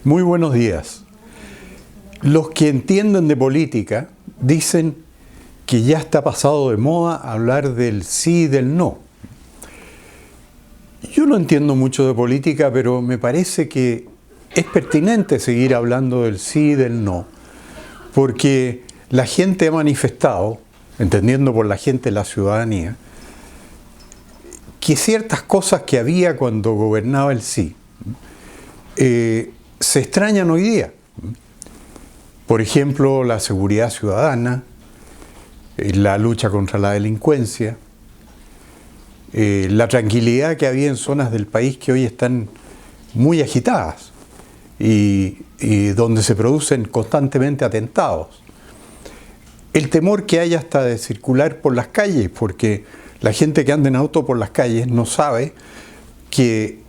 Muy buenos días. Los que entienden de política dicen que ya está pasado de moda hablar del sí y del no. Yo no entiendo mucho de política, pero me parece que es pertinente seguir hablando del sí y del no, porque la gente ha manifestado, entendiendo por la gente la ciudadanía, que ciertas cosas que había cuando gobernaba el sí, se extrañan hoy día. Por ejemplo, la seguridad ciudadana, la lucha contra la delincuencia, la tranquilidad que había en zonas del país que hoy están muy agitadas y donde se producen constantemente atentados. El temor que hay hasta de circular por las calles, porque la gente que anda en auto por las calles no sabe que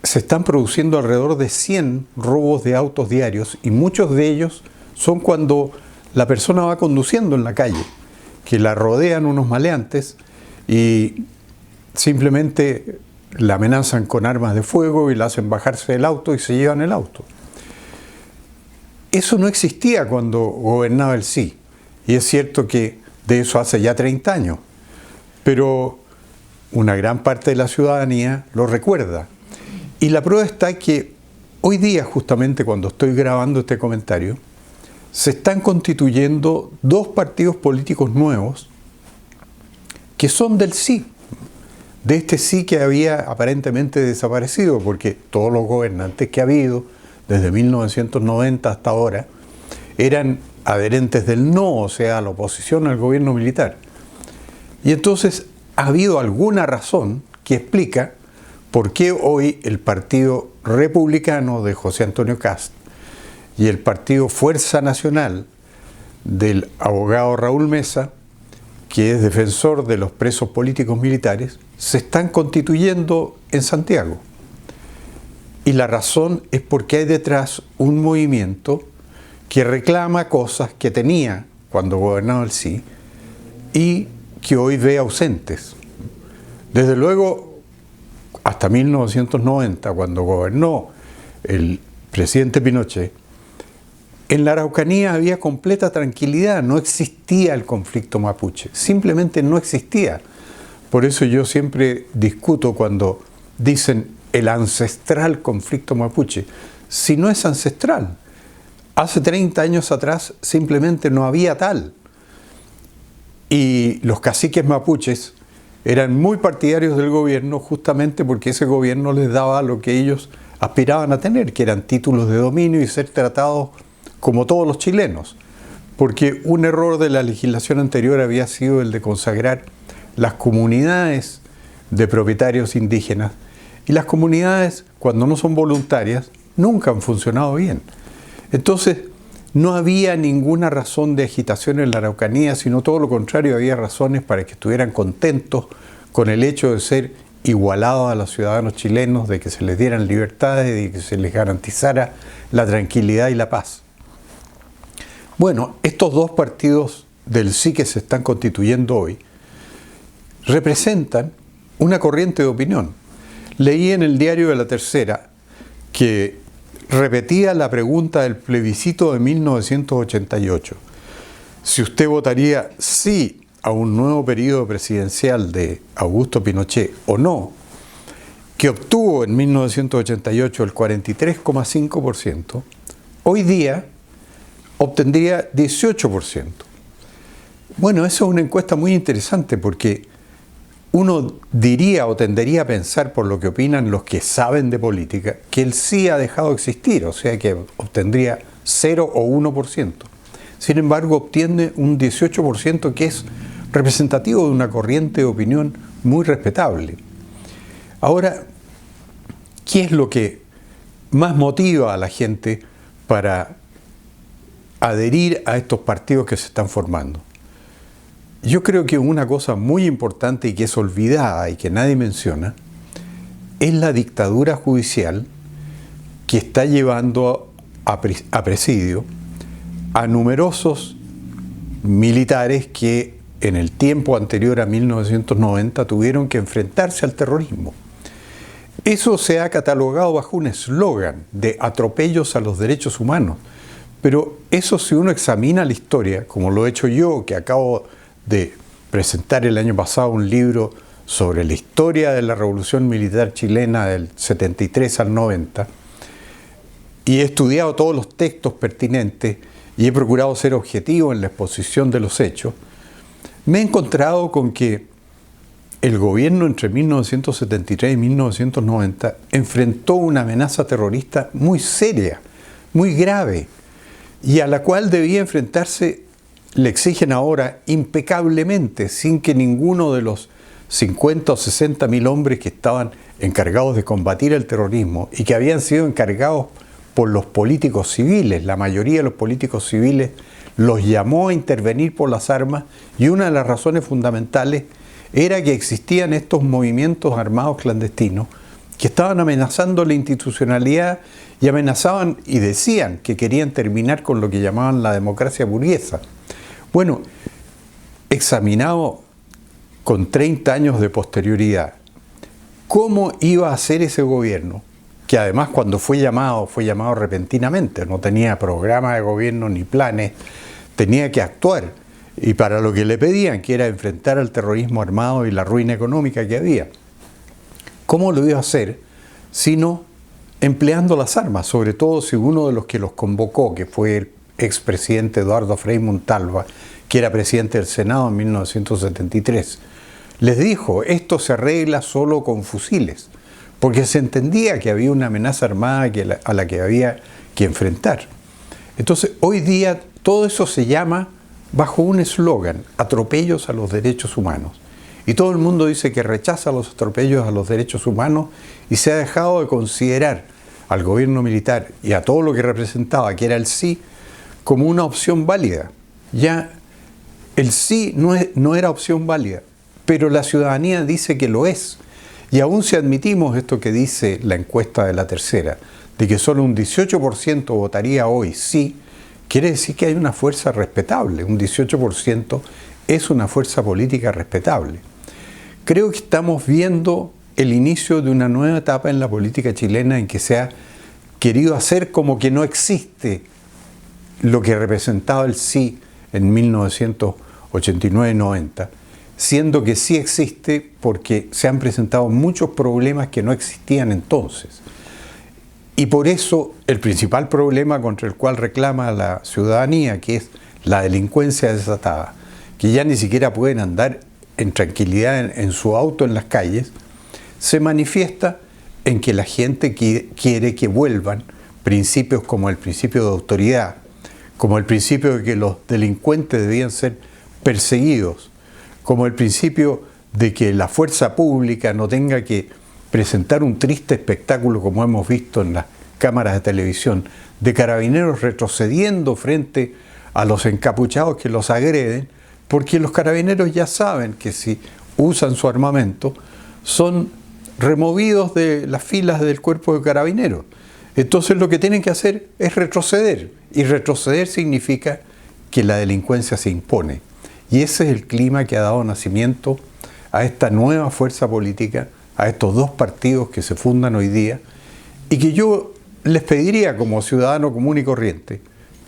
se están produciendo alrededor de 100 robos de autos diarios y muchos de ellos son cuando la persona va conduciendo en la calle, que la rodean unos maleantes y simplemente la amenazan con armas de fuego y la hacen bajarse del auto y se llevan el auto. Eso no existía cuando gobernaba el sí, y es cierto que de eso hace ya 30 años, pero una gran parte de la ciudadanía lo recuerda. Y la prueba está que hoy día, justamente cuando estoy grabando este comentario, se están constituyendo dos partidos políticos nuevos que son del sí, de este sí que había aparentemente desaparecido, porque todos los gobernantes que ha habido desde 1990 hasta ahora eran adherentes del no, o sea, la oposición al gobierno militar. Y entonces ha habido alguna razón que explica por qué hoy el Partido Republicano de José Antonio Kast y el Partido Fuerza Nacional del abogado Raúl Mesa, que es defensor de los presos políticos militares, se están constituyendo en Santiago. Y la razón es porque hay detrás un movimiento que reclama cosas que tenía cuando gobernaba el sí y que hoy ve ausentes. Desde luego, hasta 1990, cuando gobernó el presidente Pinochet, en la Araucanía había completa tranquilidad, no existía el conflicto mapuche, simplemente no existía. Por eso yo siempre discuto cuando dicen el ancestral conflicto mapuche, si no es ancestral. Hace 30 años atrás simplemente no había tal. Y los caciques mapuches eran muy partidarios del gobierno justamente porque ese gobierno les daba lo que ellos aspiraban a tener, que eran títulos de dominio y ser tratados como todos los chilenos. Porque un error de la legislación anterior había sido el de consagrar las comunidades de propietarios indígenas. Y las comunidades, cuando no son voluntarias, nunca han funcionado bien. Entonces, no había ninguna razón de agitación en la Araucanía, sino todo lo contrario, había razones para que estuvieran contentos con el hecho de ser igualados a los ciudadanos chilenos, de que se les dieran libertades, de que se les garantizara la tranquilidad y la paz. Bueno, estos dos partidos del sí que se están constituyendo hoy representan una corriente de opinión. Leí en el diario de La Tercera que repetía la pregunta del plebiscito de 1988. Si usted votaría sí a un nuevo periodo presidencial de Augusto Pinochet o no, que obtuvo en 1988 el 43,5%, hoy día obtendría 18%. Bueno, eso es una encuesta muy interesante porque uno diría o tendería a pensar, por lo que opinan los que saben de política, que el sí ha dejado de existir, o sea que obtendría 0 o 1%. Sin embargo, obtiene un 18% que es representativo de una corriente de opinión muy respetable. Ahora, ¿qué es lo que más motiva a la gente para adherir a estos partidos que se están formando? Yo creo que una cosa muy importante y que es olvidada y que nadie menciona es la dictadura judicial que está llevando a presidio a numerosos militares que en el tiempo anterior a 1990 tuvieron que enfrentarse al terrorismo. Eso se ha catalogado bajo un eslogan de atropellos a los derechos humanos. Pero eso, si uno examina la historia, como lo he hecho yo, que acabo de presentar el año pasado un libro sobre la historia de la Revolución Militar Chilena del 73 al 90, y he estudiado todos los textos pertinentes y he procurado ser objetivo en la exposición de los hechos, me he encontrado con que el gobierno entre 1973 y 1990 enfrentó una amenaza terrorista muy seria, muy grave, y a la cual debía enfrentarse, le exigen ahora, impecablemente, sin que ninguno de los 50 o 60 mil hombres que estaban encargados de combatir el terrorismo y que habían sido encargados por los políticos civiles, la mayoría de los políticos civiles los llamó a intervenir por las armas, y una de las razones fundamentales era que existían estos movimientos armados clandestinos que estaban amenazando la institucionalidad y amenazaban y decían que querían terminar con lo que llamaban la democracia burguesa. Bueno, examinado con 30 años de posterioridad, ¿cómo iba a ser ese gobierno? Que además, cuando fue llamado repentinamente, no tenía programa de gobierno ni planes, tenía que actuar, y para lo que le pedían, que era enfrentar al terrorismo armado y la ruina económica que había. ¿Cómo lo iba a hacer? Sino empleando las armas, sobre todo si uno de los que los convocó, que fue el expresidente Eduardo Frei Montalva, que era presidente del Senado en 1973, les dijo: esto se arregla solo con fusiles, porque se entendía que había una amenaza armada a la que había que enfrentar. Entonces, hoy día todo eso se llama, bajo un eslogan, atropellos a los derechos humanos. Y todo el mundo dice que rechaza los atropellos a los derechos humanos, y se ha dejado de considerar al gobierno militar y a todo lo que representaba, que era el sí, como una opción válida. Ya el sí no era opción válida, pero la ciudadanía dice que lo es. Y aún si admitimos esto que dice la encuesta de La Tercera, de que solo un 18% votaría hoy sí, quiere decir que hay una fuerza respetable. Un 18% es una fuerza política respetable. Creo que estamos viendo el inicio de una nueva etapa en la política chilena, en que se ha querido hacer como que no existe lo que representaba el sí en 1989-90, siendo que sí existe, porque se han presentado muchos problemas que no existían entonces. Y por eso el principal problema contra el cual reclama la ciudadanía, que es la delincuencia desatada, que ya ni siquiera pueden andar en tranquilidad en su auto en las calles, se manifiesta en que la gente quiere que vuelvan principios como el principio de autoridad, como el principio de que los delincuentes debían ser perseguidos, como el principio de que la fuerza pública no tenga que presentar un triste espectáculo, como hemos visto en las cámaras de televisión, de carabineros retrocediendo frente a los encapuchados que los agreden, porque los carabineros ya saben que si usan su armamento son removidos de las filas del cuerpo de carabineros. Entonces lo que tienen que hacer es retroceder, y retroceder significa que la delincuencia se impone. Y ese es el clima que ha dado nacimiento a esta nueva fuerza política, a estos dos partidos que se fundan hoy día, y que yo les pediría, como ciudadano común y corriente,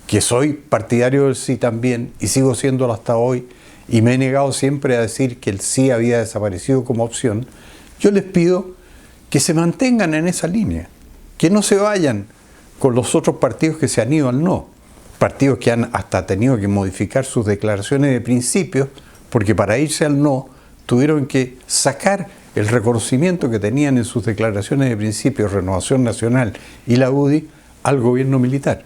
que soy partidario del sí también, y sigo siéndolo hasta hoy, y me he negado siempre a decir que el sí había desaparecido como opción, yo les pido que se mantengan en esa línea, que no se vayan con los otros partidos que se han ido al no, partidos que han hasta tenido que modificar sus declaraciones de principios, porque para irse al no tuvieron que sacar el reconocimiento que tenían en sus declaraciones de principios, Renovación Nacional y la UDI, al gobierno militar.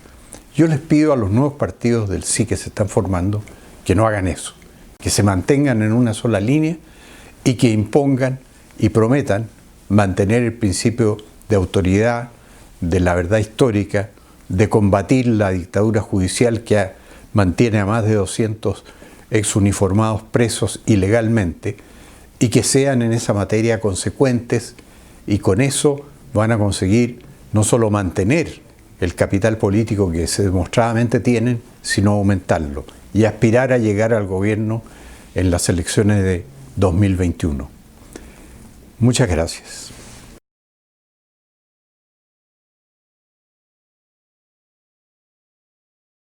Yo les pido a los nuevos partidos del sí que se están formando que no hagan eso, que se mantengan en una sola línea y que impongan y prometan mantener el principio de autoridad, de la verdad histórica, de combatir la dictadura judicial que mantiene a más de 200 exuniformados presos ilegalmente, y que sean en esa materia consecuentes, y con eso van a conseguir no solo mantener el capital político que se demostradamente tienen, sino aumentarlo y aspirar a llegar al gobierno en las elecciones de 2021. Muchas gracias.